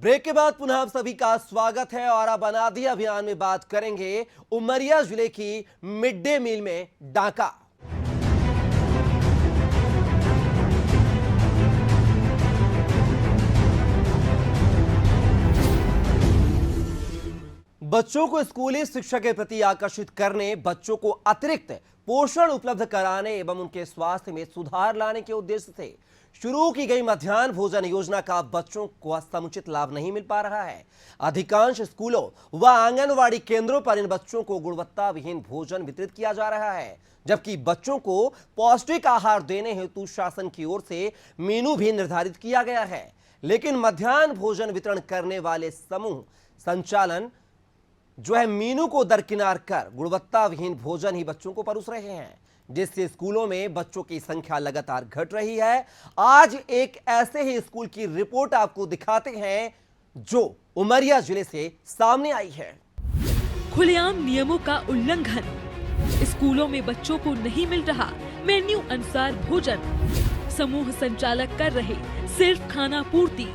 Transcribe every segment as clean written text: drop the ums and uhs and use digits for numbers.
Break के बाद पुनः आप सभी का स्वागत है और अब अनादि अभियान में बात करेंगे उमरिया जिले की मिड डे मील में डाका। बच्चों को स्कूली शिक्षा के प्रति आकर्षित करने, बच्चों को अतिरिक्त पोषण उपलब्ध कराने एवं उनके स्वास्थ्य में सुधार लाने के उद्देश्य से शुरू की गई मध्याह्न भोजन योजना का बच्चों को समुचित लाभ नहीं मिल पा रहा है। अधिकांश स्कूलों व आंगनवाड़ी केंद्रों पर इन बच्चों को गुणवत्ता विहीन भोजन वितरित किया जा रहा है, जबकि बच्चों को पौष्टिक आहार देने हेतु शासन की ओर से मेनू भी निर्धारित किया गया है, लेकिन मध्याह्न भोजन वितरण करने वाले समूह संचालन जो है मीनू को दरकिनार कर गुणवत्ता विहीन भोजन ही बच्चों को परोस रहे हैं, जिससे स्कूलों में बच्चों की संख्या लगातार घट रही है। आज एक ऐसे ही स्कूल की रिपोर्ट आपको दिखाते हैं जो उमरिया जिले से सामने आई है। खुलेआम नियमों का उल्लंघन, स्कूलों में बच्चों को नहीं मिल रहा मेन्यू अनुसार भोजन, समूह संचालक कर रहे सिर्फ खाना पूर्ति।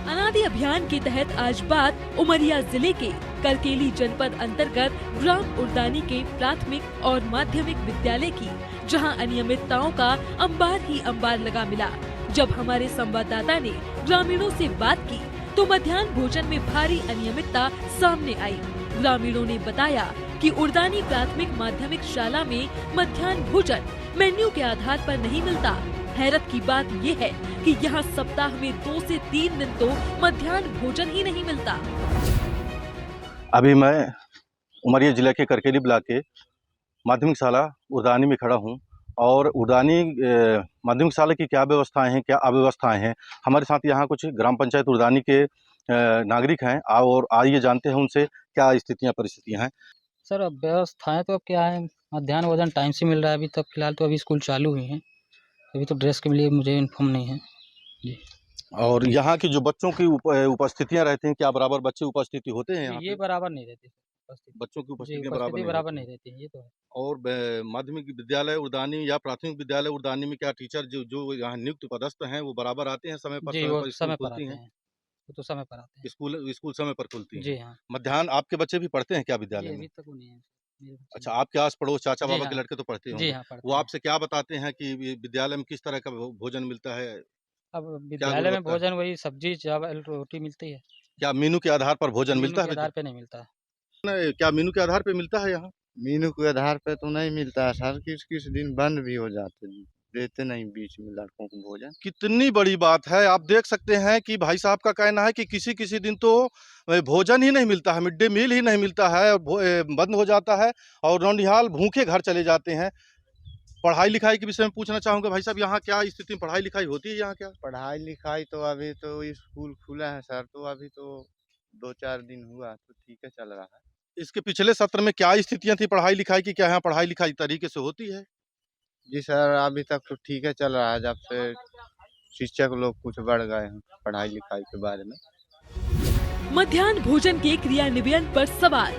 अनादि अभियान के तहत आज बात उमरिया जिले के करकेली जनपद अंतर्गत ग्राम उर्दानी के प्राथमिक और माध्यमिक विद्यालय की, जहां अनियमितताओं का अंबार ही अंबार लगा मिला। जब हमारे संवाददाता ने ग्रामीणों से बात की तो मध्याह्न भोजन में भारी अनियमितता सामने आई। ग्रामीणों ने बताया कि उर्दानी प्राथमिक माध्यमिक शाला में मध्याह्न भोजन मेन्यू के आधार पर नहीं मिलता। हैरत की बात ये है कि यहाँ सप्ताह में 2 से 3 दिन तो मध्याह्न भोजन ही नहीं मिलता। अभी मैं उमरिया जिला के करकेली ब्लॉक के माध्यमिक शाला उर्दानी में खड़ा हूँ और उर्दानी माध्यमिक शाला की क्या व्यवस्थाएं हैं, क्या अव्यवस्थाएं हैं। हमारे साथ यहाँ कुछ ग्राम पंचायत उर्दानी के नागरिक हैं और आइए जानते हैं उनसे क्या स्थितियाँ परिस्थितियाँ हैं। सर अब व्यवस्थाएं तो अब क्या है, मध्याह्न भोजन टाइम से मिल रहा है। अभी तक फिलहाल तो अभी स्कूल चालू हुए हैं, अभी तो ड्रेस के लिए मुझे इन्फॉर्म नहीं है जी। और यहाँ की जो बच्चों की उपस्थितियाँ रहती हैं, क्या बराबर बच्चे उपस्थिति होते हैं यहाँ ये बराबर नहीं रहती, बच्चों की उपस्थिति बराबर नहीं रहती है, ये तो है। और माध्यमिक विद्यालय उर्दानी या प्राथमिक विद्यालय उर्दानी में क्या टीचर जो यहाँ नियुक्त पदस्थ हैं वो बराबर आते हैं समय पर? जी, वो समय पर आते हैं, वो तो समय पर आते हैं। स्कूल समय पर खुलती है जी हाँ। मध्याह्न आपके बच्चे भी पढ़ते हैं क्या विद्यालय में? अभी तक नहीं है। अच्छा, आपके आस पड़ोस चाचा बाबा हाँ। के लड़के तो पढ़ते जी होंगे। हाँ, वो आपसे क्या बताते हैं कि विद्यालय में किस तरह का भोजन मिलता है? अब विद्यालय में भोजन वही सब्जी चावल रोटी मिलती है। क्या मेनू के आधार पर भोजन मिलता है? आधार पे नहीं मिलता है। क्या मेनू के आधार पे मिलता है यहाँ? मीनू के आधार पे तो नहीं मिलता है सर, किस किस दिन बंद भी हो जाते हैं, देते नहीं बीच में लड़कों को भोजन। कितनी बड़ी बात है। आप देख सकते हैं कि भाई साहब का कहना है कि किसी किसी दिन तो भोजन ही नहीं मिलता है, मिड डे मील ही नहीं मिलता है, बंद हो जाता है और नौनिहाल भूखे घर चले जाते हैं। पढ़ाई लिखाई के विषय में पूछना चाहूँगा भाई साहब, यहाँ क्या स्थिति में पढ़ाई लिखाई होती है? यहाँ क्या पढ़ाई लिखाई तो अभी तो स्कूल खुला है सर, तो अभी तो 2-4 दिन हुआ तो ठीक है चल रहा है। इसके पिछले सत्र में क्या स्थितियाँ थी पढ़ाई लिखाई की? क्या यहाँ पढ़ाई लिखाई तरीके से होती है? जी सर, अभी तक तो ठीक है चल रहा है, जब से शिक्षक लोग कुछ बढ़ गए हैं पढ़ाई लिखाई के बारे में। मध्याह्न भोजन के क्रियान्वयन पर सवाल।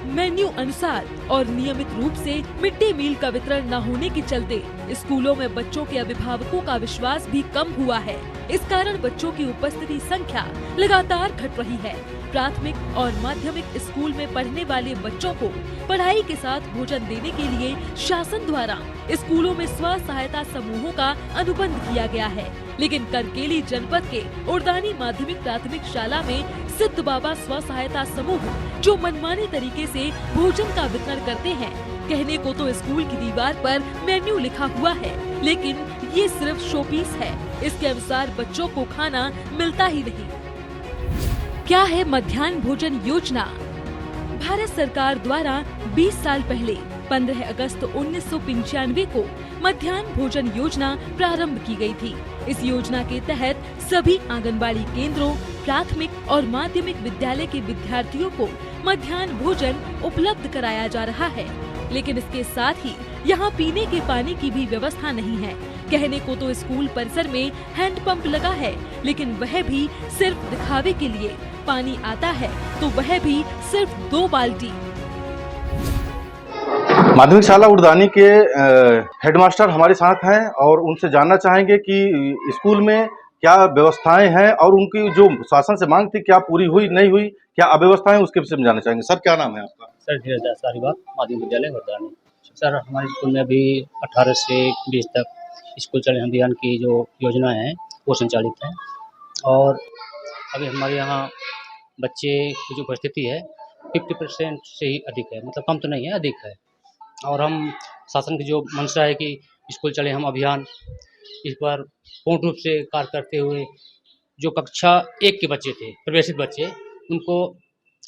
मेन्यू अनुसार और नियमित रूप से मिड डे मील का वितरण न होने के चलते स्कूलों में बच्चों के अभिभावकों का विश्वास भी कम हुआ है। इस कारण बच्चों की उपस्थिति संख्या लगातार घट रही है। प्राथमिक और माध्यमिक स्कूल में पढ़ने वाले बच्चों को पढ़ाई के साथ भोजन देने के लिए शासन द्वारा स्कूलों में स्व सहायता समूहों का अनुबंध किया गया है, लेकिन करकेली जनपद के उर्दानी माध्यमिक प्राथमिक शाला में सिद्ध बाबा स्व सहायता समूह जो मनमानी तरीके से भोजन का वितरण करते हैं। कहने को तो स्कूल की दीवार पर मेन्यू लिखा हुआ है, लेकिन ये सिर्फ शोपीस है। इसके अनुसार बच्चों को खाना मिलता ही नहीं। क्या है मध्याह्न भोजन योजना? भारत सरकार द्वारा 20 साल पहले 15 अगस्त 1995 को मध्याह्न भोजन योजना प्रारंभ की गई थी। इस योजना के तहत सभी आंगनबाड़ी केंद्रों, प्राथमिक और माध्यमिक विद्यालय के विद्यार्थियों को मध्याह्न भोजन उपलब्ध कराया जा रहा है, लेकिन इसके साथ ही यहाँ पीने के पानी की भी व्यवस्था नहीं है। कहने को तो स्कूल परिसर में हैंडपंप लगा है, लेकिन वह भी सिर्फ दिखावे के लिए। पानी आता है तो वह भी सिर्फ 2 बाल्टी। माध्यमिक शाला उर्दानी के हेडमास्टर हमारे साथ हैं और उनसे जानना चाहेंगे कि स्कूल में क्या व्यवस्थाएं हैं और उनकी जो शासन से मांग थी क्या पूरी हुई नहीं हुई, क्या अव्यवस्थाएं उसके विषय में जानना चाहेंगे। सर क्या नाम है आपका? सर धीरज दास सारीबाग माध्यमिक विद्यालय वर्धानी। सर हमारे स्कूल में अभी 18 से 20 तक स्कूल चले अभियान की जो योजना है वो संचालित है और अभी हमारे यहाँ बच्चे की जो उपस्थिति है 50% से ही अधिक है, मतलब कम तो नहीं है, अधिक है। और हम शासन की जो मंशा है कि स्कूल चले हम अभियान, इस पर पूर्ण रूप से कार्य करते हुए जो कक्षा 1 के बच्चे थे, प्रवेशित बच्चे, उनको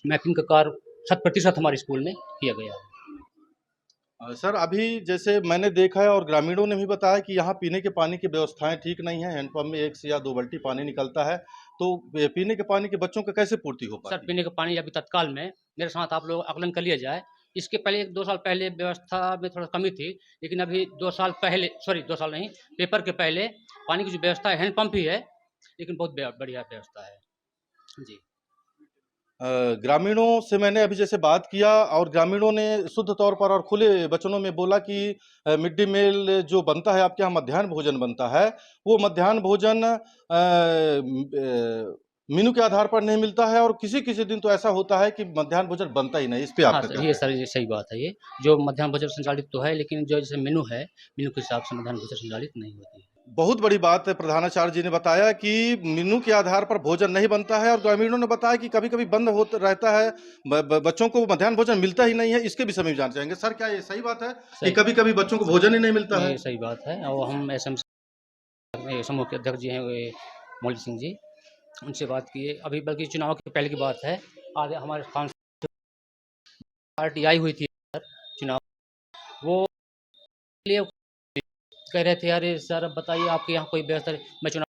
मैपिंग का कार्य 100% हमारे स्कूल में किया गया है। सर अभी जैसे मैंने देखा है और ग्रामीणों ने भी बताया कि यहाँ पीने के पानी की व्यवस्थाएं ठीक नहीं है, हैंडपंप में 1 से या 2 बाल्टी पानी निकलता है, तो पीने के पानी के बच्चों का कैसे पूर्ति हो सर पाती है? पीने का पानी अभी तत्काल में मेरे साथ आप लोग आकलन कर लिया जाए, इसके पहले 1-2 साल पहले व्यवस्था में थोड़ा कमी थी, लेकिन अभी 2 साल पहले, सॉरी 2 साल नहीं, पेपर के पहले पानी की जो व्यवस्था है, हैंडपंप ही है, लेकिन बहुत बढ़िया व्यवस्था है। जी। ग्रामीणों से मैंने अभी जैसे बात किया और ग्रामीणों ने शुद्ध तौर पर और खुले वचनों में बोला कि मिड डे मील जो बनता है आपके यहाँ मध्याह्न भोजन बनता है, वो मध्याह्न भोजन मेनू के आधार पर नहीं मिलता है और किसी किसी दिन तो ऐसा होता है कि मध्याह्न भोजन बनता ही नहीं। इस पे हाँ आपका सर, क्या ये सर ये सही बात है। ये जो मध्याह्न भोजन संचालित तो है, लेकिन जो जैसे मेनू है, मेनू के हिसाब से मध्याह्न भोजन संचालित नहीं होती है। बहुत बड़ी बात है, प्रधानाचार्य जी ने बताया कि मेनू के आधार पर भोजन नहीं बनता है और ग्रामीणों ने बताया कि कभी-कभी बंद होता रहता है, बच्चों को मध्याह्न भोजन मिलता ही नहीं है। इसके विषय में जानना चाहेंगे। सर क्या ये सही बात है कि सही। कभी-कभी बच्चों को भोजन ही नहीं मिलता है? ये सही बात है और हम एसएमसी समूह के अध्यक्ष जी हैं वे मौली सिंह जी, उनसे बात किए अभी, बल्कि चुनाव के पहले की बात है। आज हमारे सांसद पार्टी आई हुई थी सर, चुनाव, वो लिए कह रहे थे अरे सर अब बताइए आपके यहाँ कोई व्यवस्था नहीं। मैं चुनाव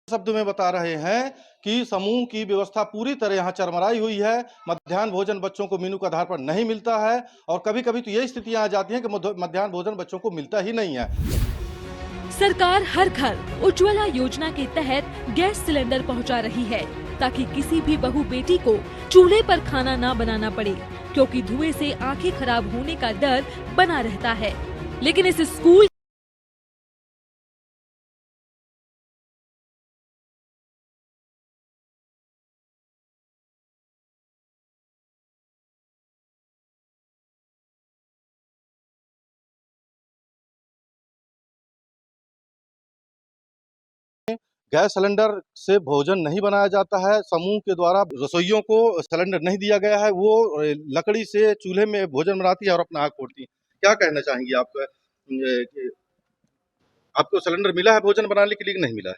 शब्दों में बता रहे हैं कि समूह की व्यवस्था पूरी तरह यहाँ चरमराई हुई है। मध्याह्न भोजन बच्चों को मेनू के आधार पर नहीं मिलता है और कभी-कभी तो ये स्थितियां आ जाती हैं कि मध्याह्न भोजन बच्चों को मिलता ही नहीं है। सरकार हर घर उज्ज्वला योजना के तहत गैस सिलेंडर पहुंचा रही है ताकि किसी भी बहू बेटी को चूल्हे पर खाना ना बनाना पड़े, क्योंकि धुएं से आंखें खराब होने का डर बना रहता है। लेकिन इस स्कूल गैस सिलेंडर से भोजन नहीं बनाया जाता है। समूह के द्वारा रसोइयों को सिलेंडर नहीं दिया गया है। वो लकड़ी से चूल्हे में भोजन बनाती है और अपना आग फोड़ती है। क्या कहना चाहेंगी आप? कि आपको सिलेंडर मिला है भोजन बनाने के लिए कि नहीं मिला है?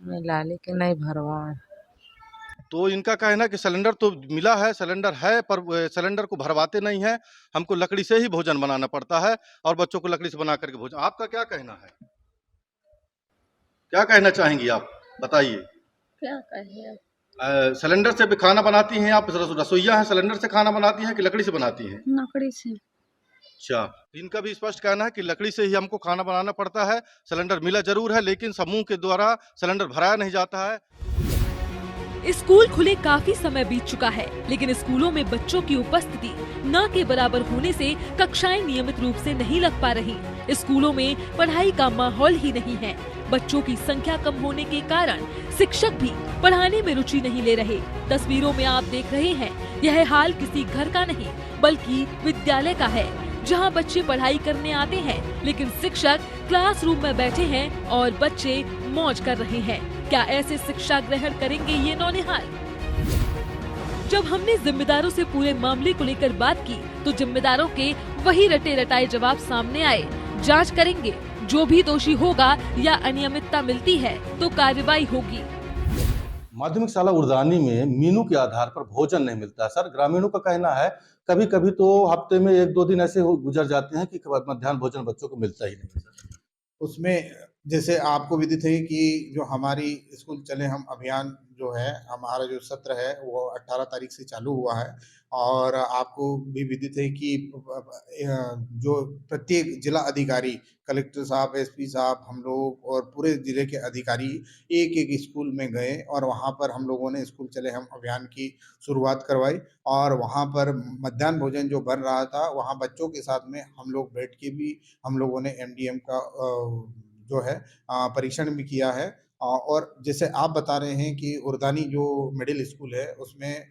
मिला लेकिन नहीं भरवाए। तो इनका कहना है कि सिलेंडर तो मिला है, सिलेंडर है, पर सिलेंडर को भरवाते नहीं है। हमको लकड़ी से ही भोजन बनाना पड़ता है और बच्चों को लकड़ी से बना करके भोजन। आपका क्या कहना है? क्या कहना चाहेंगी आप? बताइए। क्या कहे? सिलेंडर से भी खाना बनाती हैं आप? रसोइया हैं, सिलेंडर से खाना बनाती हैं कि लकड़ी से बनाती हैं? लकड़ी से। अच्छा, इनका भी स्पष्ट कहना है कि लकड़ी से ही हमको खाना बनाना पड़ता है। सिलेंडर मिला जरूर है, लेकिन समूह के द्वारा सिलेंडर भराया नहीं जाता है। स्कूल खुले काफी समय बीत चुका है, लेकिन स्कूलों में बच्चों की उपस्थिति न के बराबर होने से कक्षाएं नियमित रूप से नहीं लग पा रही। स्कूलों में पढ़ाई का माहौल ही नहीं है। बच्चों की संख्या कम होने के कारण शिक्षक भी पढ़ाने में रुचि नहीं ले रहे। तस्वीरों में आप देख रहे हैं, यह हाल किसी घर का नहीं बल्कि विद्यालय का है, जहां बच्चे पढ़ाई करने आते हैं, लेकिन शिक्षक क्लासरूम में बैठे हैं और बच्चे मौज कर रहे हैं। क्या ऐसे शिक्षा ग्रहण करेंगे ये नौनिहाल? जब हमने जिम्मेदारों से पूरे मामले को लेकर बात की, तो जिम्मेदारों के वही रटे रटाए जवाब सामने आए। जांच करेंगे, जो भी दोषी होगा या अनियमितता मिलती है तो कार्रवाई होगी। माध्यमिक शाला उर्दानी में मेनू के आधार पर भोजन नहीं मिलता है। सर ग्रामीणों का कहना है कभी कभी तो हफ्ते में 1-2 दिन ऐसे गुजर जाते हैं कि मध्याह्न भोजन बच्चों को मिलता ही नहीं। उसमें जैसे आपको विदित है कि जो हमारी स्कूल चले हम अभियान जो है, हमारा जो सत्र है वो 18 तारीख से चालू हुआ है। और आपको भी विदित है कि जो प्रत्येक जिला अधिकारी, कलेक्टर साहब, एसपी साहब, हम लोग और पूरे जिले के अधिकारी एक-एक स्कूल में गए और वहाँ पर हम लोगों ने स्कूल चले हम अभियान की शुरुआत करवाई। और वहाँ पर मध्याह्न भोजन जो बन रहा था, वहाँ बच्चों के साथ में हम लोग बैठ के भी हम लोगों ने एमडीएम का जो है परीक्षण भी किया है। और जैसे आप बता रहे हैं कि उर्दानी जो मिडिल स्कूल है उसमें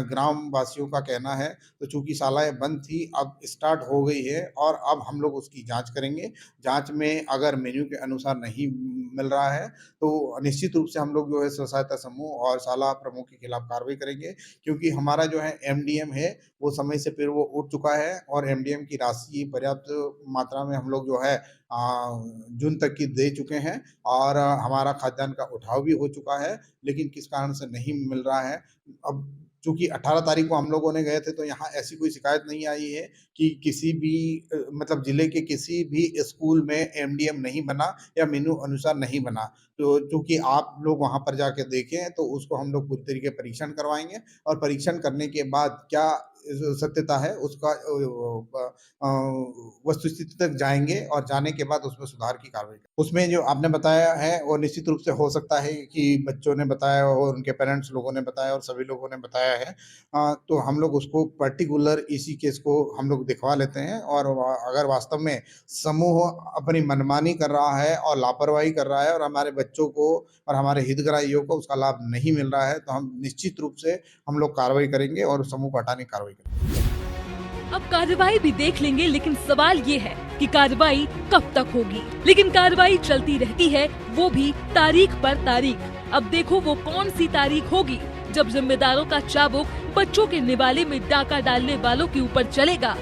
ग्राम वासियों का कहना है, तो चूँकि शालाएँ बंद थी अब स्टार्ट हो गई है और अब हम लोग उसकी जाँच करेंगे। जाँच में अगर मेन्यू के अनुसार नहीं मिल रहा है तो निश्चित रूप से हम लोग जो है स्व सहायता समूह और शाला प्रमुख के खिलाफ कार्रवाई करेंगे, क्योंकि हमारा जो है एमडीएम है वो समय से फिर वो उठ चुका है और एमडीएम की राशि पर्याप्त मात्रा में हम लोग जो है जून तक की दे चुके हैं और हमारा खाद्यान्न का उठाव भी हो चुका है, लेकिन किस कारण से नहीं मिल रहा है। अब चूँकि 18 तारीख को हम लोगों ने गए थे तो यहाँ ऐसी कोई शिकायत नहीं आई है कि किसी भी मतलब ज़िले के किसी भी स्कूल में एमडीएम नहीं बना या मेनू अनुसार नहीं बना। तो चूँकि आप लोग वहाँ पर जाके देखें तो उसको हम लोग पूरी तरीके परीक्षण करवाएँगे और परीक्षण करने के बाद क्या सत्यता है उसका वस्तुस्थिति तक जाएँगे और जाने के बाद उसमें सुधार की कार्रवाई करेंगे। उसमें जो आपने बताया है वो निश्चित रूप से हो सकता है कि बच्चों ने बताया और उनके पेरेंट्स लोगों ने बताया और सभी लोगों ने बताया है। तो हम लोग उसको पर्टिकुलर इसी केस को हम लोग दिखवा लेते हैं और अगर वास्तव में समूह अपनी मनमानी कर रहा है और लापरवाही कर रहा है और हमारे बच्चों को और हमारे हितग्राहियों को उसका लाभ नहीं मिल रहा है तो हम निश्चित रूप से हम लोग कार्रवाई करेंगे और समूह को हटाने की कार्रवाई करेंगे। अब कार्रवाई भी देख लेंगे, लेकिन सवाल ये है कि कार्रवाई कब तक होगी। लेकिन कार्रवाई चलती रहती है, वो भी तारीख पर तारीख। अब देखो वो कौन सी तारीख होगी जब जिम्मेदारों का चाबुक बच्चों के निवाले में डाका डालने वालों के ऊपर चलेगा।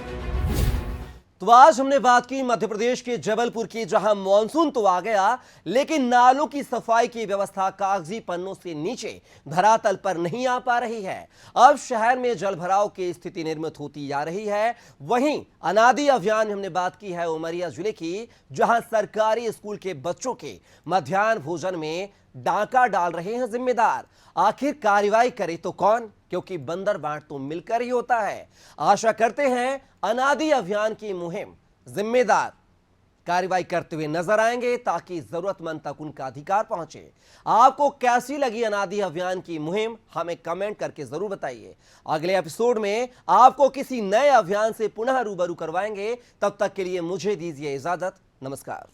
तो आज हमने बात की मध्य प्रदेश के जबलपुर की, जहां मॉनसून तो आ गया लेकिन नालों की सफाई की व्यवस्था कागजी पन्नों से नीचे धरातल पर नहीं आ पा रही है। अब शहर में जलभराव की स्थिति निर्मित होती जा रही है। वहीं अनादि अभियान में हमने बात की है उमरिया जिले की, जहां सरकारी स्कूल के बच्चों के मध्याह्न भोजन में डाका डाल रहे हैं जिम्मेदार। आखिर कार्रवाई करे तो कौन, क्योंकि बंदर बांट तो मिलकर ही होता है। आशा करते हैं अनादि अभियान की मुहिम जिम्मेदार कार्रवाई करते हुए नजर आएंगे ताकि जरूरतमंद तक उनका अधिकार पहुंचे। आपको कैसी लगी अनादि अभियान की मुहिम, हमें कमेंट करके जरूर बताइए। अगले एपिसोड में आपको किसी नए अभियान से पुनः रूबरू करवाएंगे। तब तक के लिए मुझे दीजिए इजाजत। नमस्कार।